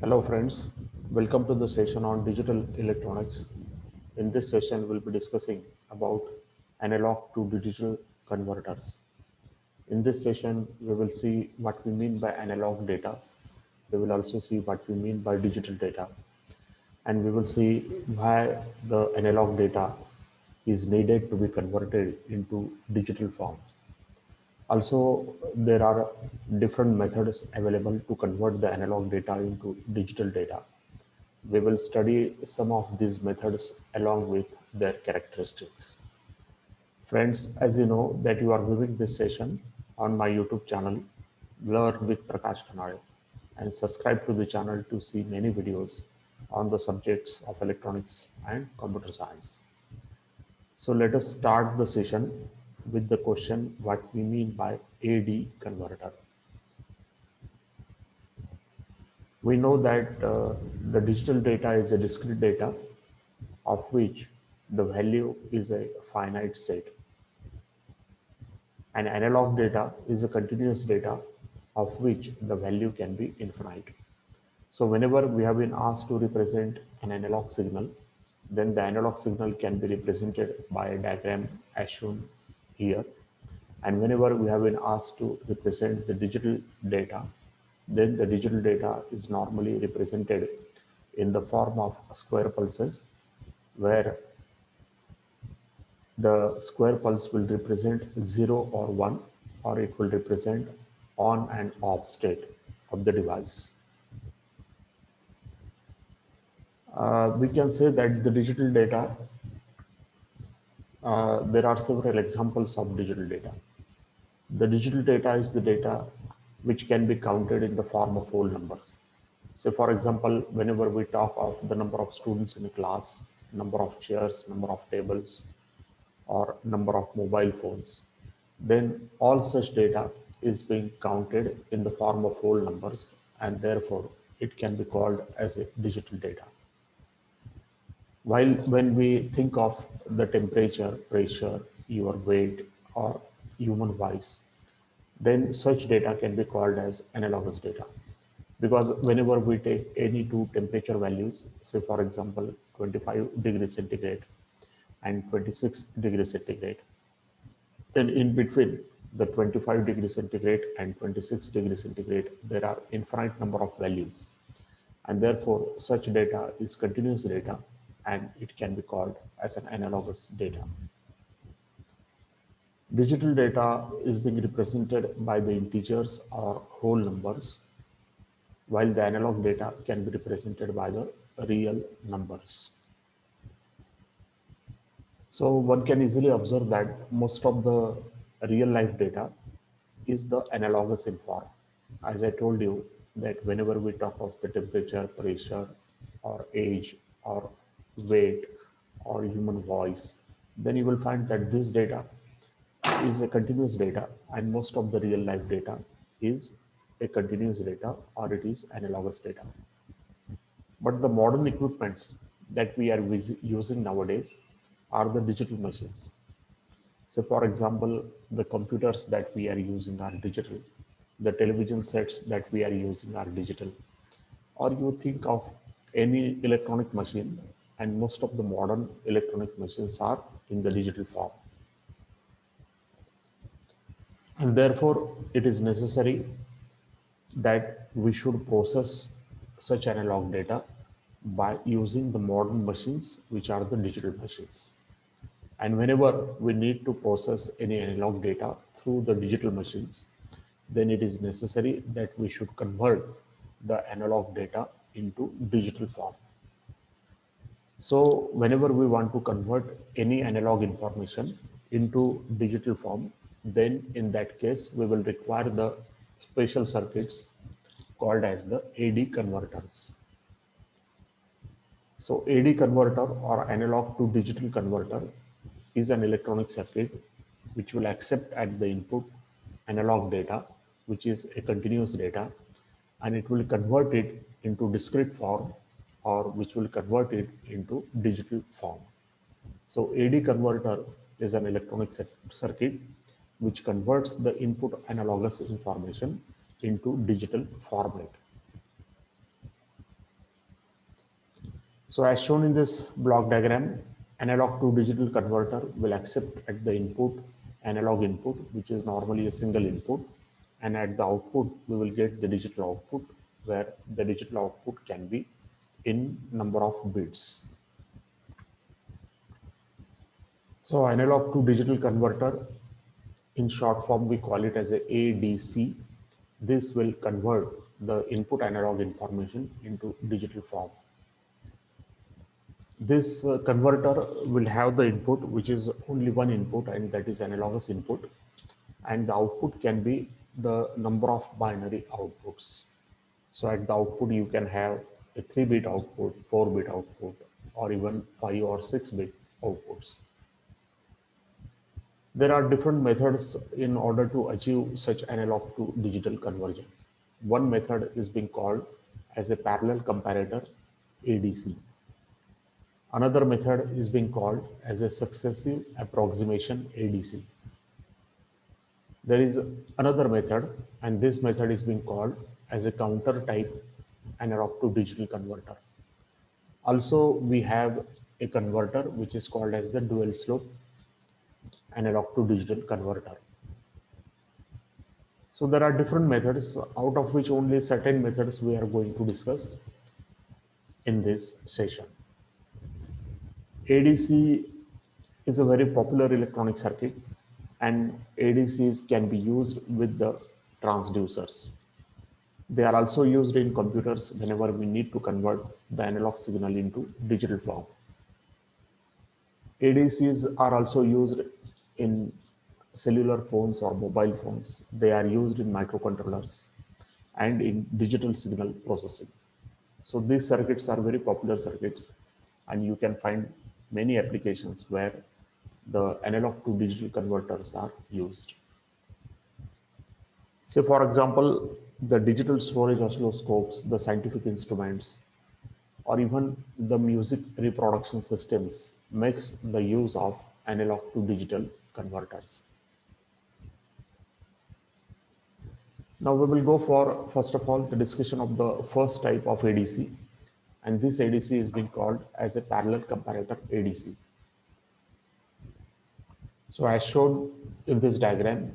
Hello friends, welcome to the session on digital electronics. In this session, we'll be discussing about analog to digital converters. In this session, we will see what we mean by analog data. We will also see what we mean by digital data. And we will see why the analog data is needed to be converted into digital form. Also, there are different methods available to convert the analog data into digital data. We will study some of these methods along with their characteristics. Friends, as you know that you are viewing this session on my YouTube channel, Learn with Prakash Kanade, and subscribe to the channel to see many videos on the subjects of electronics and computer science. So let us start the session with the question what we mean by AD converter. We know that the digital data is a discrete data of which the value is a finite set, and analog data is a continuous data of which the value can be infinite. So whenever we have been asked to represent an analog signal, then the analog signal can be represented by a diagram as shown here. And whenever we have been asked to represent the digital data, then the digital data is normally represented in the form of square pulses, where the square pulse will represent 0 or 1, or it will represent on and off state of the device. We can say that the digital data, there are several examples of digital data. The digital data is the data which can be counted in the form of whole numbers. So for example, whenever we talk of the number of students in a class, number of chairs, number of tables, or number of mobile phones, then all such data is being counted in the form of whole numbers, and therefore it can be called as a digital data. While when we think of the temperature, pressure, your weight, or human voice, then such data can be called as analogous data. Because whenever we take any two temperature values, say for example 25 degrees centigrade and 26 degrees centigrade, then in between the 25 degrees centigrade and 26 degrees centigrade, there are infinite number of values. And therefore, such data is continuous data and it can be called as an analogous data. Digital data is being represented by the integers or whole numbers, while the analog data can be represented by the real numbers. So one can easily observe that most of the real life data is the analogous in form. As I told you that whenever we talk of the temperature, pressure, or age, or weight, or human voice, then you will find that this data is a continuous data, and most of the real life data is a continuous data or it is analogous data. But the modern equipments that we are using nowadays are the digital machines. So, for example, the computers that we are using are digital, the television sets that we are using are digital, or you think of any electronic machine, and most of the modern electronic machines are in the digital form. And therefore, it is necessary that we should process such analog data by using the modern machines, which are the digital machines. And whenever we need to process any analog data through the digital machines, then it is necessary that we should convert the analog data into digital form. So whenever we want to convert any analog information into digital form, then in that case, we will require the special circuits called as the AD converters. So AD converter or analog to digital converter is an electronic circuit which will accept at the input analog data, which is a continuous data, and it will convert it into discrete form, or which will convert it into digital form. So AD converter is an electronic circuit which converts the input analogous information into digital format. So as shown in this block diagram, analog to digital converter will accept at the input analog input, which is normally a single input, and at the output we will get the digital output, where the digital output can be in number of bits. So analog to digital converter, in short form we call it as a ADC. This will convert the input analog information into digital form. This converter will have the input, which is only one input, and that is analogous input, and the output can be the number of binary outputs. So at the output you can have a 3-bit output, 4-bit output, or even 5 or 6-bit outputs. There are different methods in order to achieve such analog to digital conversion. One method is being called as a parallel comparator, ADC. Another method is being called as a successive approximation, ADC. There is another method, and this method is being called as a counter type analog to digital converter. Also, we have a converter which is called as the dual slope analog to digital converter. So there are different methods, out of which only certain methods we are going to discuss in this session. ADC is a very popular electronic circuit, and ADCs can be used with the transducers. They are also used in computers whenever we need to convert the analog signal into digital form. ADCs are also used in cellular phones or mobile phones. They are used in microcontrollers and in digital signal processing. So these circuits are very popular circuits, and you can find many applications where the analog to digital converters are used. Say, for example, the digital storage oscilloscopes, the scientific instruments, or even the music reproduction systems makes the use of analog to digital converters. Now we will go for, first of all, the discussion of the first type of ADC, and this ADC is being called as a parallel comparator ADC. So as shown in this diagram,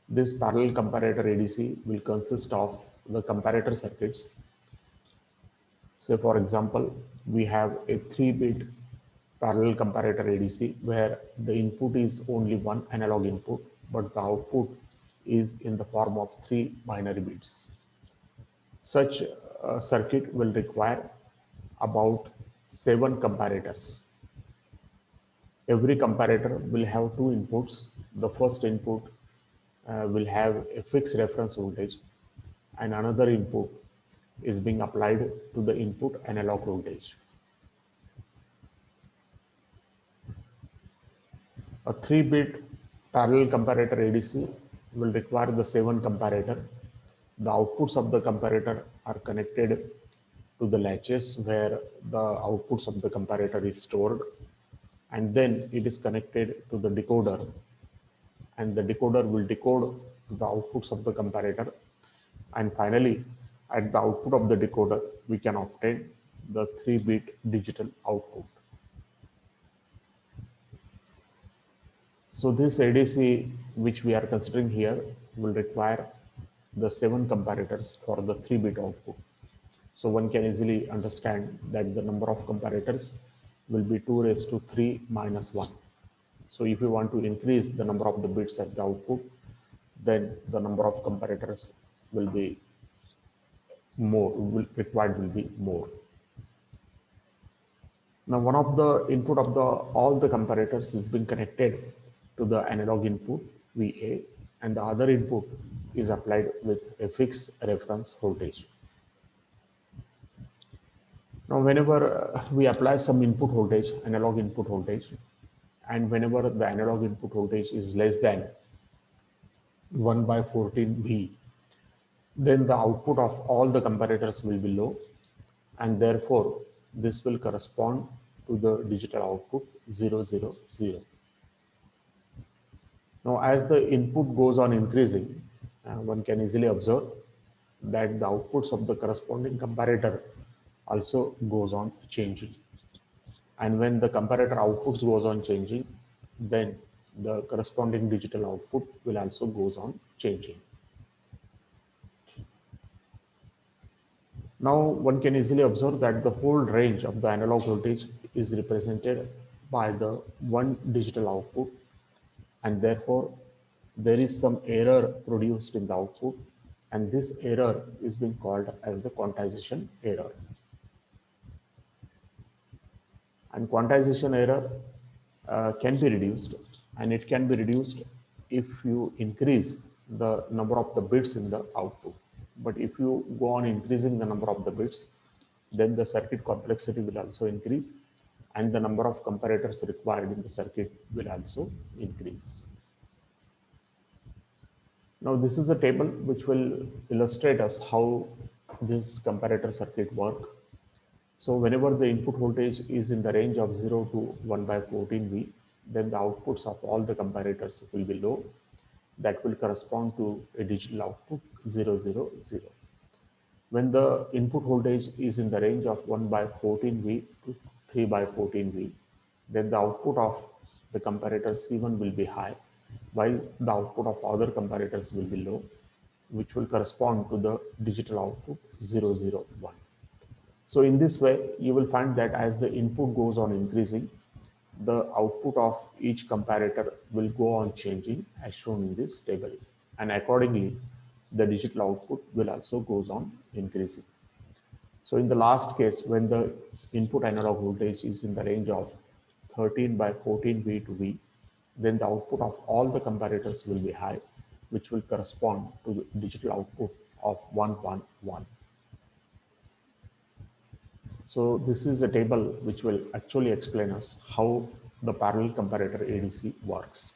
this parallel comparator ADC will consist of the comparator circuits. Say for example, we have a 3-bit parallel comparator ADC where the input is only one analog input, but the output is in the form of 3 binary bits. Such a circuit will require about 7 comparators. Every comparator will have 2 inputs. The first input will have a fixed reference voltage, and another input is being applied to the input analog voltage. A 3-bit parallel comparator ADC will require the 7 comparator. The outputs of the comparator are connected to the latches where the outputs of the comparator is stored, and then it is connected to the decoder, and the decoder will decode the outputs of the comparator, and finally at the output of the decoder we can obtain the 3-bit digital output. So this ADC which we are considering here will require the 7 comparators for the 3-bit output. So one can easily understand that the number of comparators will be 2 raised to 3 minus 1. So if you want to increase the number of the bits at the output, then the number of comparators will be required will be more. Now one of the input of all the comparators is being connected to the analog input VA, and the other input is applied with a fixed reference voltage. Now whenever we apply some input voltage, analog input voltage, and whenever the analog input voltage is less than 1 by 14 V, then the output of all the comparators will be low, and therefore this will correspond to the digital output 0, 0, 0. Now as the input goes on increasing, one can easily observe that the outputs of the corresponding comparator also goes on changing. And when the comparator outputs goes on changing, then the corresponding digital output will also goes on changing. Now one can easily observe that the whole range of the analog voltage is represented by the one digital output, and therefore there is some error produced in the output, and this error is being called as the quantization error. And quantization error can be reduced, and it can be reduced if you increase the number of the bits in the output. But if you go on increasing the number of the bits, then the circuit complexity will also increase, and the number of comparators required in the circuit will also increase. Now this is a table which will illustrate us how this comparator circuit work. So whenever the input voltage is in the range of 0 to 1 by 14V, then the outputs of all the comparators will be low. That will correspond to a digital output 0, 0, 0. When the input voltage is in the range of 1 by 14V to 3 by 14V, then the output of the comparator C1 will be high, while the output of other comparators will be low, which will correspond to the digital output 0, 0, 1. So in this way, you will find that as the input goes on increasing, the output of each comparator will go on changing as shown in this table. And accordingly, the digital output will also goes on increasing. So in the last case, when the input analog voltage is in the range of 13 by 14V to V, then the output of all the comparators will be high, which will correspond to the digital output of 111. So this is a table which will actually explain us how the parallel comparator ADC works.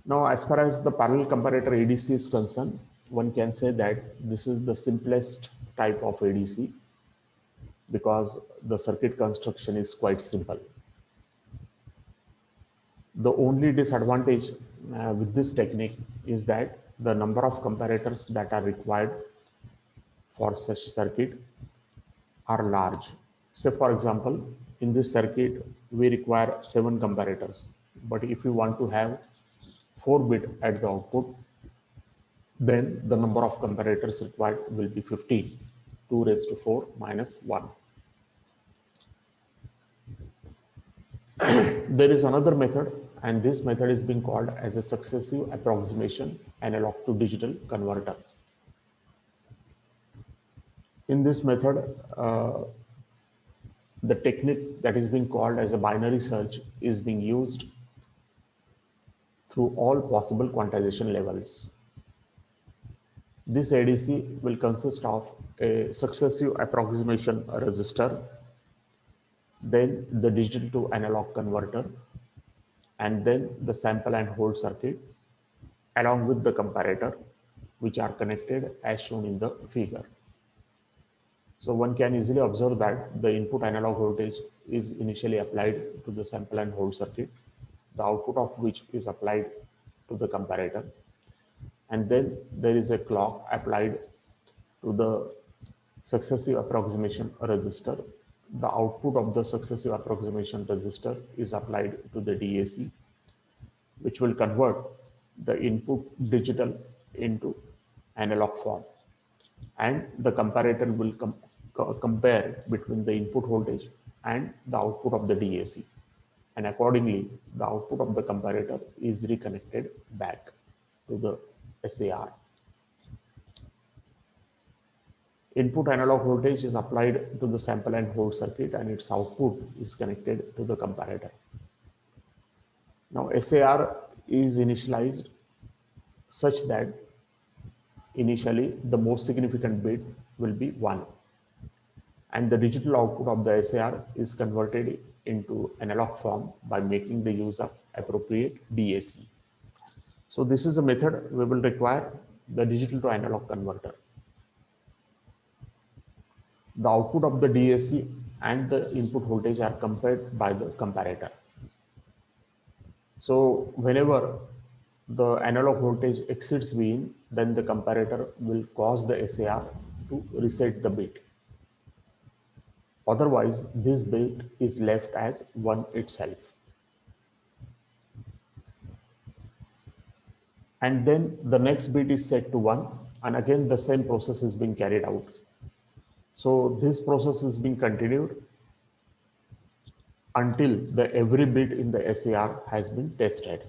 Now, as far as the parallel comparator ADC is concerned, one can say that this is the simplest type of ADC because the circuit construction is quite simple. The only disadvantage with this technique is that the number of comparators that are required for such circuit are large. Say for example, in this circuit, we require 7 comparators. But if we want to have 4 bit at the output, then the number of comparators required will be 15, 2 raised to 4 minus 1. There is another method, and this method is being called as a successive approximation analog to digital converter. In this method, the technique that is being called as a binary search is being used through all possible quantization levels. This ADC will consist of a successive approximation resistor, then the digital to analog converter, and then the sample and hold circuit, along with the comparator, which are connected as shown in the figure. So one can easily observe that the input analog voltage is initially applied to the sample and hold circuit, the output of which is applied to the comparator. And then there is a clock applied to the successive approximation resistor. The output of the successive approximation resistor is applied to the DAC, which will convert the input digital into analog form. And the comparator will compare between the input voltage and the output of the DAC. And accordingly, the output of the comparator is reconnected back to the SAR. Input analog voltage is applied to the sample and hold circuit, and its output is connected to the comparator. Now SAR is initialized such that initially the most significant bit will be 1, and the digital output of the SAR is converted into analog form by making the use of appropriate DAC. So this is a method we will require the digital to analog converter. The output of the DAC and the input voltage are compared by the comparator. So whenever the analog voltage exceeds Vin, then the comparator will cause the SAR to reset the bit. Otherwise, this bit is left as 1 itself. And then the next bit is set to 1, and again the same process is being carried out. So this process is being continued until the every bit in the SAR has been tested.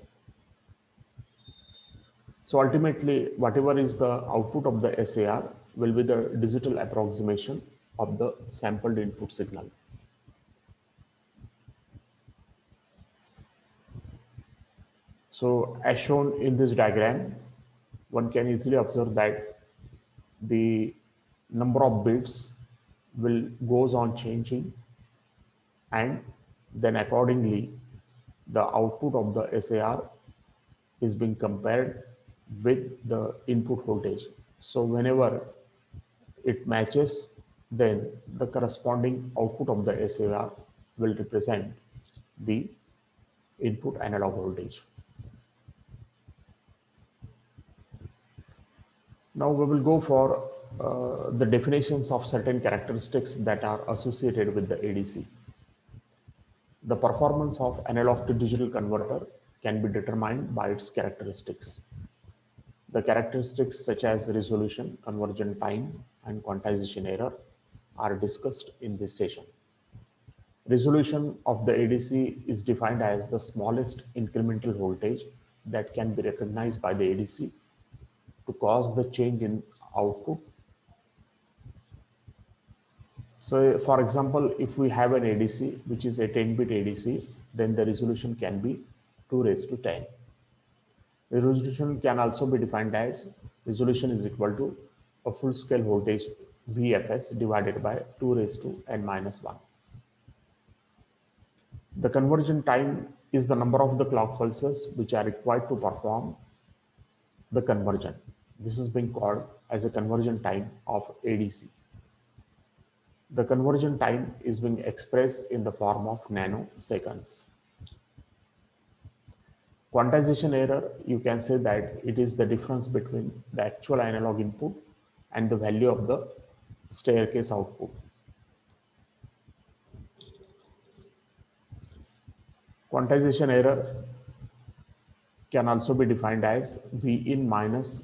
So ultimately, whatever is the output of the SAR will be the digital approximation of the sampled input signal. So as shown in this diagram, one can easily observe that the number of bits will goes on changing, and then accordingly the output of the SAR is being compared with the input voltage. So whenever it matches, then the corresponding output of the SAR will represent the input analog voltage. Now we will go for the definitions of certain characteristics that are associated with the ADC. The performance of analog to digital converter can be determined by its characteristics. The characteristics such as resolution, conversion time, and quantization error are discussed in this session. Resolution of the ADC is defined as the smallest incremental voltage that can be recognized by the ADC to cause the change in output. So for example, if we have an ADC which is a 10-bit ADC, then the resolution can be 2 raised to 10. The resolution can also be defined as resolution is equal to a full scale voltage VFS divided by 2 raised to n minus 1. The conversion time is the number of the clock pulses which are required to perform the conversion. This is being called as a conversion time of ADC. The conversion time is being expressed in the form of nanoseconds. Quantization error, you can say that it is the difference between the actual analog input and the value of the staircase output. Quantization error can also be defined as V in minus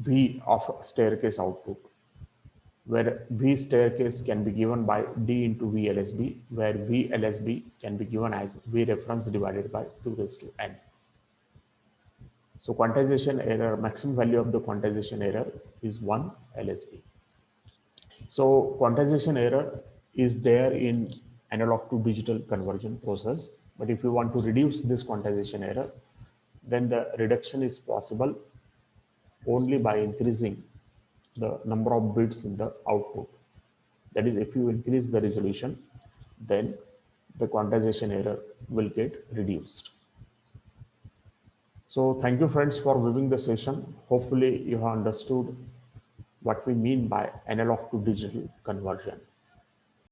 V of staircase output, where V staircase can be given by D into VLSB, where VLSB can be given as V reference divided by 2 raised to n. So quantization error, maximum value of the quantization error is 1 LSB. So quantization error is there in analog to digital conversion process. But if you want to reduce this quantization error, then the reduction is possible only by increasing the number of bits in the output. That is, if you increase the resolution, then the quantization error will get reduced. So thank you friends for viewing the session. Hopefully you have understood what we mean by analog to digital conversion.